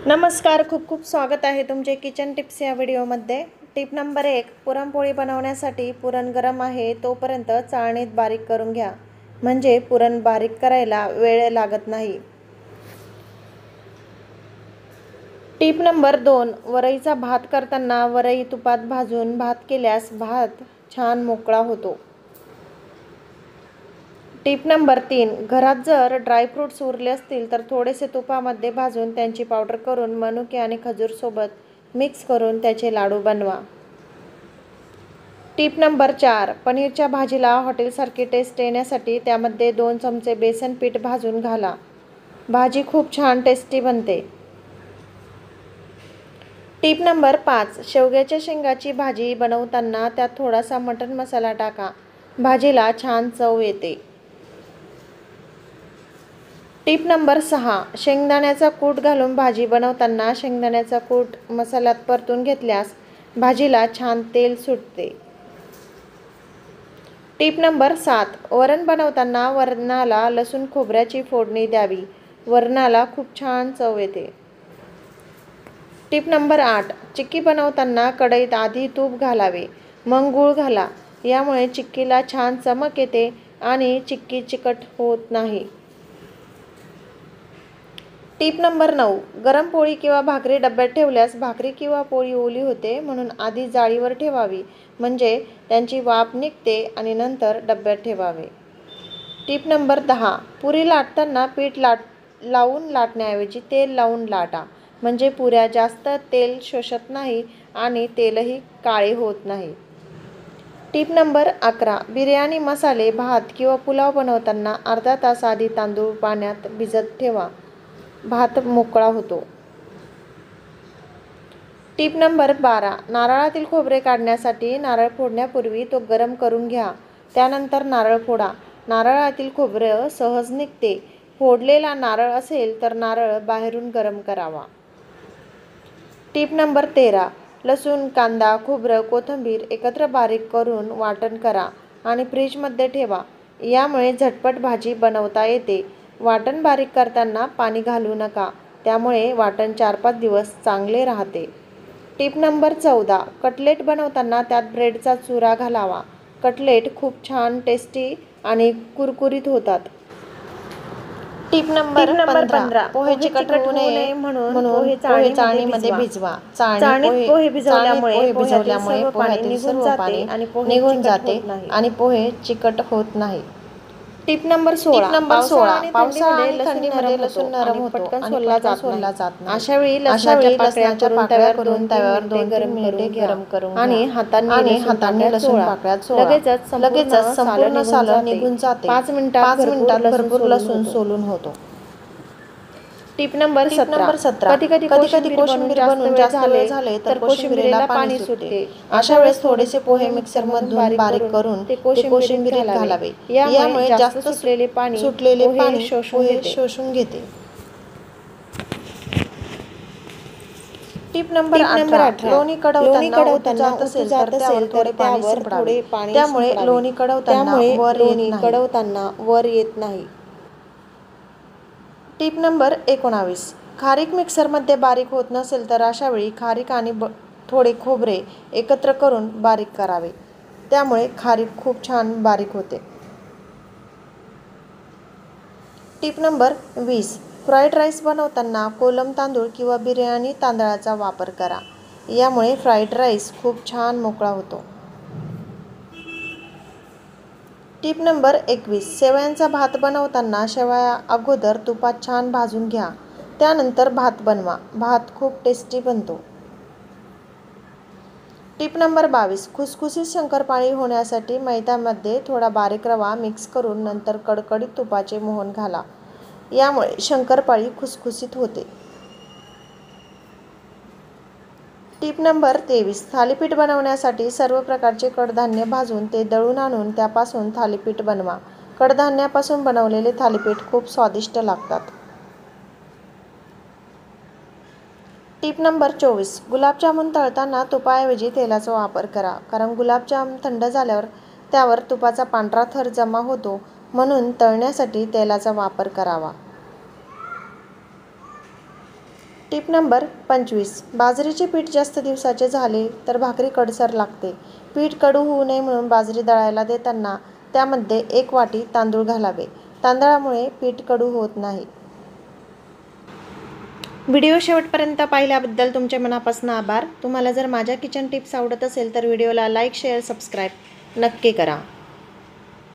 नमस्कार, खूप खूप स्वागत आहे तुमचे किचन टिप्स या व्हिडिओमध्ये। टिप नंबर 1, पुरणपोळी बनवण्यासाठी पुरण गरम आहे तोपर्यंत चाळणीत बारीक करून घ्या, म्हणजे पुरण बारीक करायला वेळ लागत नाही। टिप नंबर 2, वरईचा भात करताना वरई तुपात भाजून भात केल्यास भात छान मोकळा होतो। टिप नंबर 3, घरात जर ड्रायफ्रूट्स उरले असतील तर थोडेसे तुपामध्ये भाजून त्यांची पावडर करून मनुके आणि खजूर सोबत मिक्स करून त्याचे लाडू बनवा। टिप नंबर 4, पनीरच्या भाजीला हॉटेलसारखी टेस्ट येण्यासाठी त्यामध्ये 2 चमचे बेसन पीठ भाजून घाला, भाजी खूप छान टेस्टी बनते। टिप नंबर 5, शेवग्याच्या शेंगाची भाजी बनवताना त्यात थोडासा मटण मसाला टाका, भाजीला छान चव येते। टिप नंबर 6, शेंगदाण्याचा कूट घालून भाजी बनवताना शेंगदाण्याचा कूट मसाल्यात परतून घेतल्यास भाजीला छान तेल सुटते। टिप नंबर 7, वरण बनवताना वरणाला लसूण खोबऱ्याची फोडणी द्यावी, वरणाला खूप छान चव येते। टिप नंबर 8, चिक्की बनवताना कढईत आधी तूप घालावे, मग गूळ घाला, यामुळे चिक्कीला छान चमक येते आणि चिक्की चिकट होत नाही। टिप नंबर 9, गरम पोळी किंवा भाकरी डब्यात ठेवल्यास भाकरी किंवा पोळी ओली होते, म्हणून आधी जाळीवर ठेवावी, म्हणजे त्यांची वाफ निघते आणि नंतर डब्यात ठेवावे। टिप नंबर 10, पुरी लाटताना पीठ लावून लाटण्याऐवजी तेल लावून लाटा, म्हणजे पुऱ्या जास्त तेल शोषत नाही आणि तेलही काळे होत नाही। टिप नंबर 11, बिर्याणी मसाले, भात किंवा पुलाव बनवताना अर्धा तास आधी तांदूळ पाण्यात भिजत ठेवा, भात मोकळा होतो। टिप नंबर 12, नारळातील खोबरे काढण्यासाठी नारळ फोडण्यापूर्वी तो गरम करून घ्या, त्यानंतर नारळ फोडा, नारळातील खोबरं सहज निघते। फोडलेला नारळ असेल तर नारळ बाहेरून गरम करावा। टिप नंबर 13, लसूण, कांदा, खोबरं, कोथिंबीर एकत्र बारीक करून वाटण करा आणि फ्रीजमध्ये ठेवा, यामुळे झटपट भाजी बनवता येते। वाटण बारीक करताना पाणी घालू नका, त्यामुळे वाटण 4-5 दिवस चांगले राहते। टिप नंबर 14, कटलेट बनवताना त्यात ब्रेडचा चुरा घालावा, कटलेट खूप छान टेस्टी आणि कुरकुरीत होतात। टिप नंबर 15, पोहे चिकट होऊ नये म्हणून पोहे चाळणीमध्ये भिजवा, चाळणीत पोहे भिजवल्यामुळे पोह्यातील सर्व पाणी निघून जाते आणि पोहे चिकट होत नाही। टिप नंबर 16, पावसाळा आणि थंडीमध्ये लसूण नरम होतो आणि पटकन सोलला जात नाही, अशा वेळी लसणाच्या पाकळ्या करून तव्यावर 2-3 मिनिटे गरम करून घ्या आणि हाताने लसूण पाकळ्या चोळा, लगेचच संपूर्ण सालं निघून जाते। 5 मिनिटात भरपूर लसूण सोलून होतो। टिप नंबर 17, कधी कोशिंबीर बनवून जास्त वेळ झाले तर कोशिंबीरीला पाणी सुटते, अशा वेळेस थोडेसे पोहे मिक्सरमधून बारीक करून ते कोशिंबीरीत घालावे, यामुळे जास्त सुटलेले पाणी पोहे शोषून घेते। टिप नंबर 18, लोणी कडवताना ओतू जात असेल तर त्यावर थोडे पाणी शिंपडावे, त्यामुळे लोणी कडवताना वर येत नाही। टिप नंबर 19, खारीक मिक्सरमध्ये बारीक होत नसेल तर अशा वेळी खारीक आणि थोडे खोबरे एकत्र करून बारीक करावे, त्यामुळे खारीक खूप छान बारीक होते। टिप नंबर 20, फ्राईड राईस बनवताना कोलम तांदूळ किंवा बिर्याणी तांदळाचा वापर करा, यामुळे फ्राईड राईस खूप छान मोकळा होतो। टिप नंबर 21, शेवयांचा भात बनवताना शेवया अगोदर तुपात छान भाजून घ्या, त्यानंतर भात बनवा, भात खूप टेस्टी बनतो। टिप नंबर 22, खुसखुशीत शंकरपाळी होण्यासाठी मैद्यामध्ये थोडा बारीक रवा मिक्स करून नंतर कडकडीत तुपाचे मोहन घाला, यामुळे शंकरपाळी खुसखुशीत होते। टिप नंबर 23, थालीपीठ बनवण्यासाठी सर्व प्रकारचे कडधान्य भाजून ते दळून आणून त्यापासून थालीपीठ बनवा, कडधान्यापासून बनवलेले थालीपीठ खूप स्वादिष्ट लागतात। टिप नंबर 24, गुलाबजामुन तळताना तुपाऐवजी तेलाचा वापर करा, कारण गुलाबजाम थंड झाल्यावर त्यावर तुपाचा पांढरा थर जमा होतो, म्हणून तळण्यासाठी तेलाचा वापर करावा। Tip number 25. बाजरीचे पीठ जास्त दिवसाचे झाले तर भाकरी कडसर लागते. पीठ कडू होऊ नये म्हणून बाजरी दळायला देताना त्यामध्ये 1 वाटी तांदूळ घालावे. तांदळामुळे पीठ कडू होत नाही. व्हिडिओ शेवटपर्यंत पाहिल्याबद्दल तुमचे मनापासून आभार. तुम्हाला जर माझ्या किचन टिप्स आवडत असेल तर व्हिडिओला लाईक, शेअर, सबस्क्राईब नक्की करा.